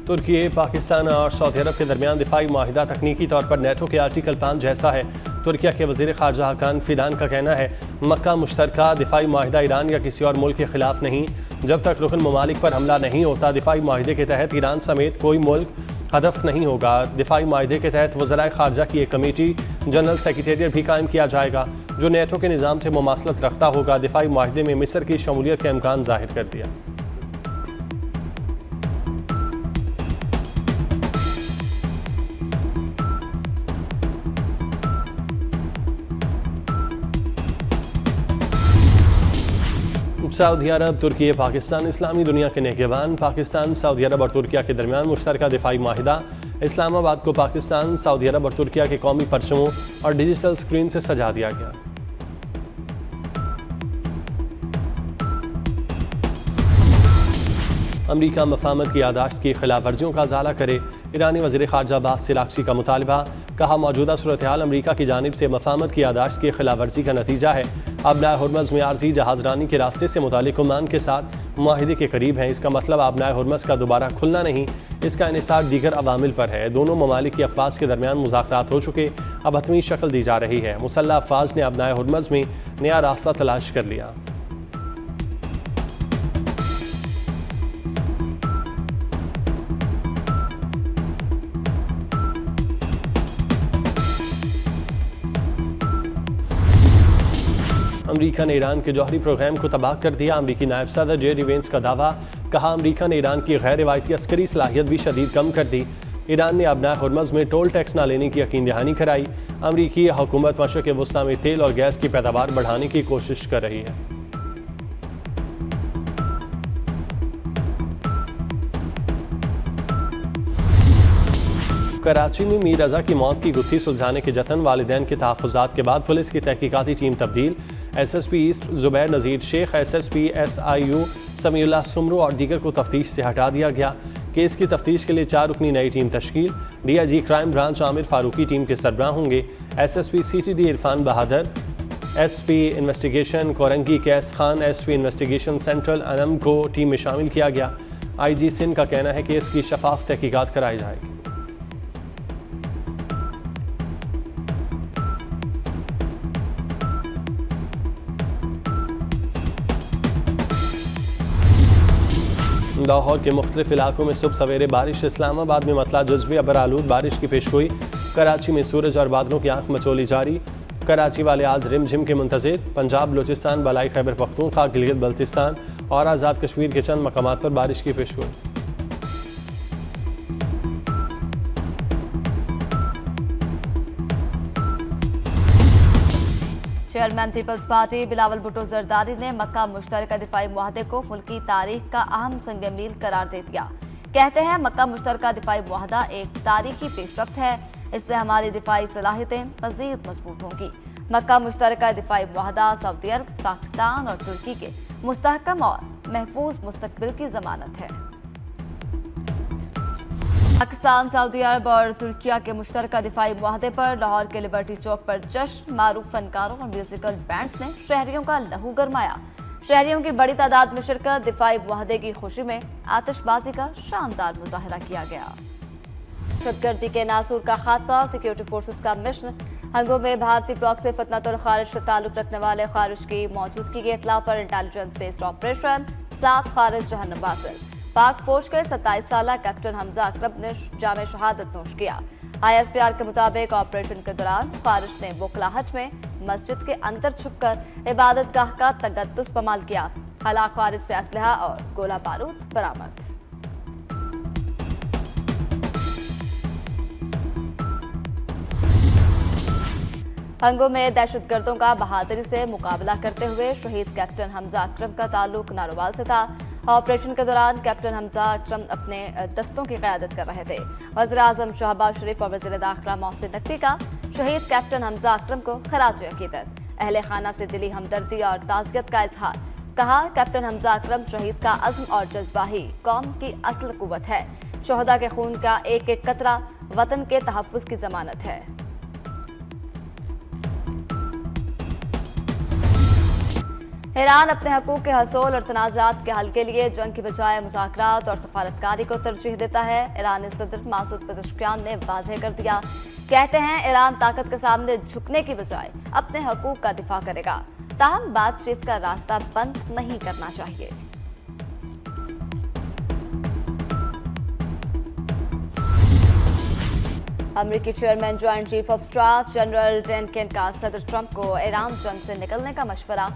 तुर्की, पाकिस्तान और सऊदी अरब के दरमियान दिफाई माहिदा तकनीकी तौर पर नेटो के आर्टिकल 5 जैसा है। तुर्किया के वज़ीर ख़ारजा हकान फिदान का कहना है, मक्का मुश्तरका दिफाई माहिदा ईरान या किसी और मुल्क के खिलाफ नहीं। जब तक रुकन ममालिक पर हमला नहीं होता, दिफाई माहिदे के तहत ईरान समेत कोई मुल्क हदफ नहीं होगा। दिफाई माहिदे के तहत वज़राए ख़ारजा की एक कमेटी जनरल सेक्रेटेरिएट भी कायम किया जाएगा, जो नेटो के निज़ाम से मुमासलत रखता होगा। दिफाई माहिदे में मिस्र की शमूलियत का इम्कान ज़ाहिर कर दिया। सऊदी अरब, तुर्की, पाकिस्तान इस्लामी दुनिया के नेगेबान। पाकिस्तान, सऊदी अरब और तुर्किया के दरमियान मुश्तरका दिफाई माहिदा। इस्लामाबाद को पाकिस्तान, सऊदी अरब और तुर्किया के कौमी परचमों और डिजिटल स्क्रीन से सजा दिया गया। अमरीका मफाहमत की यादाश्त की खिलाफ वर्जियों का अजाला करे। ईरानी वज़ीर ख़ारजा अब्बास सिलाक्शी का मुतालबा। कहा, मौजूदा सूरत हाल अमरीका की जानिब से मफाहमत की यादाश्त की खिलाफ वर्जी का नतीजा है। आबनाए हुर्मज़ में आर्जी जहाज़रानी के रास्ते से मुतालिक ओमान के साथ मुआहिदे के करीब हैं। इसका मतलब आबनाए हुर्मज़ का दोबारा खुलना नहीं, इसका इन्हिसार दीगर अवामिल पर है। दोनों ममालिक की अफवाज के दरमियान मुज़ाकरात हो चुके, अब हतमी शक्ल दी जा रही है। मुसल्लह अफवाज ने आबनाए हुर्मज़ में नया रास्ता तलाश कर लिया। अमरीका ने ईरान के जौहरी प्रोग्राम को तबाह कर दिया। अमरीकी नायब सदर जेडी वेंस का दावा। कहा, अमरीका ने ईरान की गैर रिवायती अस्करी सलाहियत भी शदीद कम कर दी। ईरान ने आबनाए हुर्मज़ में टोल टैक्स न लेने की यकीन दहानी कराई। अमरीकी हुकूमत मशरक़ वस्ता में तेल और गैस की पैदावार बढ़ाने की कोशिश कर रही है। कराची में मीर रज़ा की मौत की गुत्थी सुलझाने के जतन, वालिदैन के तहफ़्फ़ुज़ात के बाद पुलिस की तहकीकाती टीम तब्दील। SSP ईस्ट ज़ुबैर नज़ीर शेख, SSP SIU समीउल्लाह सुमरू और दीगर को तफ्तीश से हटा दिया गया। केस की तफ्तीश के लिए 4 रुकनी नई टीम तश्कील। DIG crime branch Amir Farooqui team के सरबराह होंगे। SSP CTD Irfan Bahadur, SP investigation Korangi Qais Khan, SP investigation central Anam को टीम में शामिल किया गया। IG सिंध का कहना है कि इसकी शफाफ तहकीकात कराई जाएगी। लाहौर के मुख्तलिफ इलाकों में सुबह सवेरे बारिश। इस्लामाबाद में मतला जज्बे अबर आलूद बारिश की पेशगोई। कराची में सूरज और बादलों की आंख मचोली जारी। कराची वाले आज रिमझिम के मुंतज़िर। पंजाब, बलूचिस्तान, बलाई खैबर पख्तूनख्वा, गिलगित बल्तिस्तान और आज़ाद कश्मीर के चंद मकामात पर बारिश की पेशगोई। Chairman Peoples Party Bilawal Bhutto Zardari ने मक्का मुश्तरका दिफाई मुआहदे को मुल्की तारीख का अहम संग मील करार दे दिया। कहते हैं, मक्का मुश्तरका दिफाई मुआहदा एक तारीखी पेशरफ्त है, इससे हमारी दिफाई सलाहियतें मज़ीद मजबूत होंगी। मक्का मुश्तरका दिफाई मुआहदा सऊदी अरब, पाकिस्तान और तुर्की के मुस्तहकम और महफूज मुस्तकबिल की जमानत है। पाकिस्तान, सऊदी अरब और तुर्किया के मुश्तरका दिफाई मुआहदे पर लाहौर के लिबर्टी चौक पर जश्न। मारूफ फनकारों और म्यूजिकल बैंड्स ने शहरियों का लहू गरमाया। शहरियों की बड़ी तादाद में शिरकत। दिफाई मुआहदे की खुशी में आतिशबाजी का शानदार मुजाहरा किया गया। दहशतगर्दी के नासूर का खात्मा, सिक्योरिटी फोर्सेस का मिशन। हंगों में भारतीय प्रॉक्सी फितनतुल खारिज से ताल्लुक रखने वाले खारिज की मौजूदगी के इत्तला पर इंटेलिजेंस बेस्ड ऑपरेशन। 7 खारिज जहन्नम हासिल। पाक फौज के 27 साला कैप्टन हमजा अकरम ने जामे शहादत नोश किया। ISPR के मुताबिक ऑपरेशन के दौरान खारिज ने बोखलाहट में मस्जिद के अंदर छुपकर इबादत गाह का तगद्दुस पमाल किया। हलाक खारिज से असलहा और गोला बारूद बरामद। हंगों में दहशतगर्दों का बहादुरी से मुकाबला करते हुए शहीद कैप्टन हमजा अकरम का ताल्लुक नारोवाल से था। ऑपरेशन के दौरान कैप्टन हमजा अकरम अपने दस्तों की क़यादत कर रहे थे। वज़ीर-ए-आज़म शहबाज शरीफ और वज़ीर दाखिला मोहसिन नकवी का शहीद कैप्टन हमजा अकरम को खराज अकीदत। अहले खाना से दिली हमदर्दी और ताज़ियत का इजहार। कहा, कैप्टन हमजा अकरम शहीद का अज़्म और जज्बा ही कौम की असल कुव्वत है। शोहदा के खून का एक एक कतरा वतन के तहफ़्फ़ुज़ की ज़मानत है। ईरान अपने हकूक के हसूल और तनाज़ात के हल के लिए जंग की बजाय मुज़ाकरात और सफारतकारी को तरजीह देता है। ईरानी सदर मासूद पेज़ेश्कियान ने वाज़ेह कर दिया। कहते हैं ईरान ताकत के सामने झुकने की बजाय अपने हकूक का दिफा करेगा, ताहम बातचीत का रास्ता बंद नहीं करना चाहिए। अमेरिकी chairman joint chief of staff general जेनकिन का सदर ट्रंप को ईरान जंग से निकलने का मशवरा।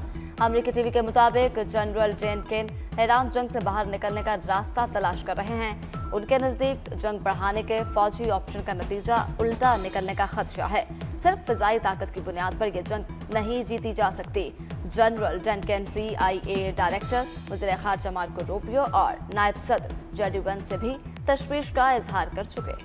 अमेरिकी टीवी के मुताबिक जनरल जेनकिन ईरान जंग से बाहर निकलने का रास्ता तलाश कर रहे हैं। उनके नजदीक जंग बढ़ाने के फौजी ऑप्शन का नतीजा उल्टा निकलने का खदशा है। सिर्फ फिजाई ताकत की बुनियाद पर यह जंग नहीं जीती जा सकती। जनरल जेनकिन CIA डायरेक्टर वज़ीर ख़ारजा मार्को रूबियो और नायब सदर जेडी वेंस से भी तशवीश का इजहार कर चुके।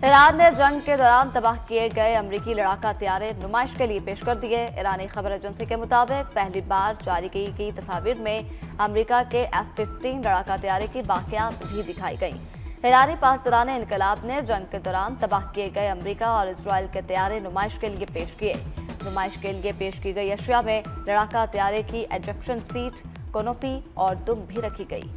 ईरान ने जंग के दौरान तबाह किए गए अमरीकी लड़ाका तैयारे नुमाइश के लिए पेश कर दिए। ईरानी खबर एजेंसी के मुताबिक पहली बार जारी की गई तस्वीर में अमेरिका के F-15 लड़ाका तैयारे की बाकियात भी दिखाई गई। ईरानी पासदाराने इनकलाब ने जंग के दौरान तबाह किए गए अमेरिका और इसराइल के तैयारे नुमाइश के लिए पेश किए। नुमाइश के लिए पेश की गई अशिया में लड़ाका तैयारे की एजेक्शन सीट, कोनोपी और दुम भी रखी गई।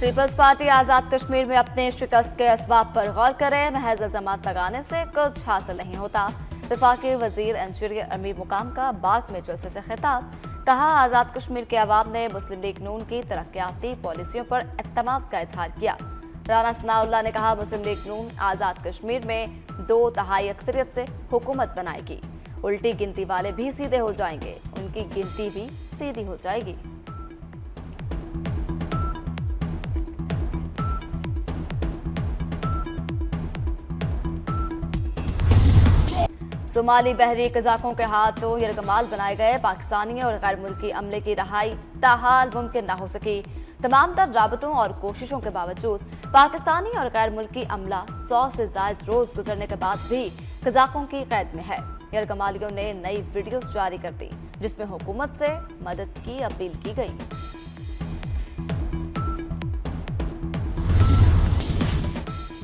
पीपल्स पार्टी आज़ाद कश्मीर में अपने शिकस्त के असबाब पर गौर करे, महज इल्जामात लगाने से कुछ हासिल नहीं होता। वफाकी वजीर इंटीरियर अमीर मुकाम का बाग में जलसे से खिताब। कहा, आज़ाद कश्मीर के अवाम ने मुस्लिम लीग नून की तरक्याती पॉलिसियों पर एतमाद का इजहार किया। राना सनाउल्लाह ने कहा, मुस्लिम लीग नून आज़ाद कश्मीर में 2/3 अक्सरियत से हुकूमत बनाएगी। उल्टी गिनती वाले भी सीधे हो जाएंगे, उनकी गिनती भी सीधी हो जाएगी। सोमाली बहरी कज़ाकों के हाथों यरगमाल बनाए गए पाकिस्तानी और गैर मुल्की अमले की रहाई ताहाल मुमकिन न हो सकी। तमाम तर राबतों और कोशिशों के बावजूद पाकिस्तानी और गैर मुल्की अमला 100 से ज्यादा रोज गुजरने के बाद भी कज़ाकों की कैद में है। यरगमालियों ने नई वीडियो जारी कर दी जिसमें हुकूमत से मदद की अपील की गई।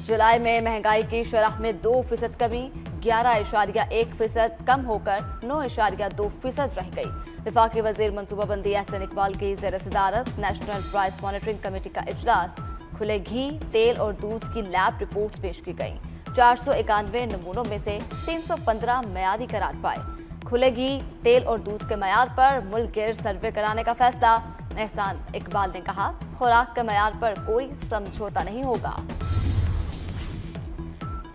जुलाई में महंगाई की शरह में 2% कमी, 11.1% कम होकर 9.2% रह गई। वफाकी वजीर मनसूबाबंदी एहसन इकबाल की ज़ेर सदारत नेशनल प्राइस मॉनिटरिंग कमेटी का इजलास। खुले घी, तेल और दूध की लैब रिपोर्ट पेश की गई। 491 नमूनों में से 315 मयारी करार पाए। खुले घी, तेल और दूध के मयार पर मुल्क गिर सर्वे कराने का फैसला। एहसान इकबाल ने कहा, खुराक के मयार पर कोई समझौता नहीं होगा।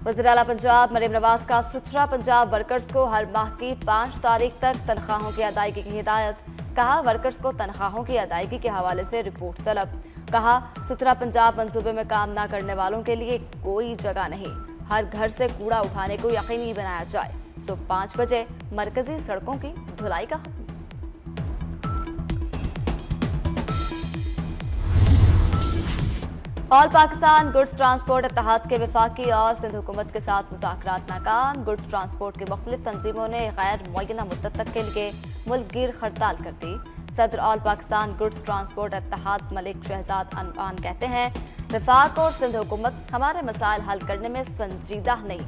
वज़ीर आला पंजाब मरीम नवाज का सुथरा पंजाब वर्कर्स को हर माह की 5 तारीख तक तनख्वाहों की अदायगी की हिदायत। कहा, वर्कर्स को तनख्वाहों की अदायगी के हवाले से रिपोर्ट तलब। कहा, सुथरा पंजाब मंसूबे में काम न करने वालों के लिए कोई जगह नहीं। हर घर से कूड़ा उठाने को यकीनी बनाया जाए। सुबह 5 बजे मरकजी सड़कों की धुलाई का ऑल पाकिस्तान गुड्स ट्रांसपोर्ट इत्तेहाद के वफाकी और सिंध हुकूमत के साथ मुज़ाकरात नाकाम। गुड्स ट्रांसपोर्ट की मुख्तलिफ तंजीमों ने गैर मुअय्यना मुद्दत तक के लिए मुल्क गिर हड़ताल कर दी। सदर ऑल पाकिस्तान गुड्स ट्रांसपोर्ट इत्तेहाद मलिक शहजाद अनवान कहते हैं, वफाक और सिंध हुकूमत हमारे मसाइल हल करने में संजीदा नहीं।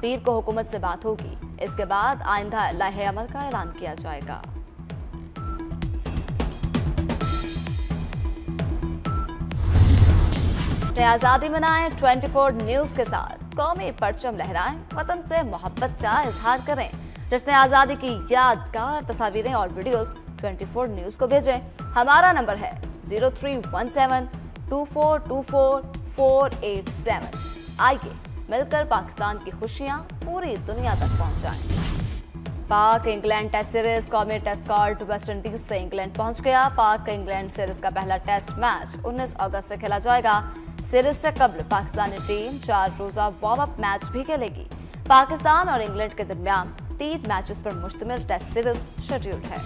पीर को हुकूमत से बात होगी, इसके बाद आइंदा लाहे अमल का ऐलान किया जाएगा। आज़ादी मनाएं 24 न्यूज़ के साथ। कौमी परचम लहराएं, वतन से मोहब्बत का इजहार करें। जश्न आज़ादी की यादगार तस्वीरें और वीडियोस 24 न्यूज़ को भेजें। हमारा नंबर है 0317 2424 487। आइए मिलकर पाकिस्तान की खुशियां पूरी दुनिया तक पहुंचाएं। पाक इंग्लैंड टेस्ट सीरीज कौमी टेस्ट स्क्वाड वेस्ट इंडीज से इंग्लैंड पहुंच गया। पाक इंग्लैंड सीरीज का पहला टेस्ट मैच 19 अगस्त से खेला जाएगा। सीरीज से कबल पाकिस्तानी टीम 4 रोजा वार्म अप मैच भी खेलेगी। पाकिस्तान और इंग्लैंड के दरमियान 3 मैचेस पर मुश्तमिल टेस्ट सीरीज शेड्यूल्ड है।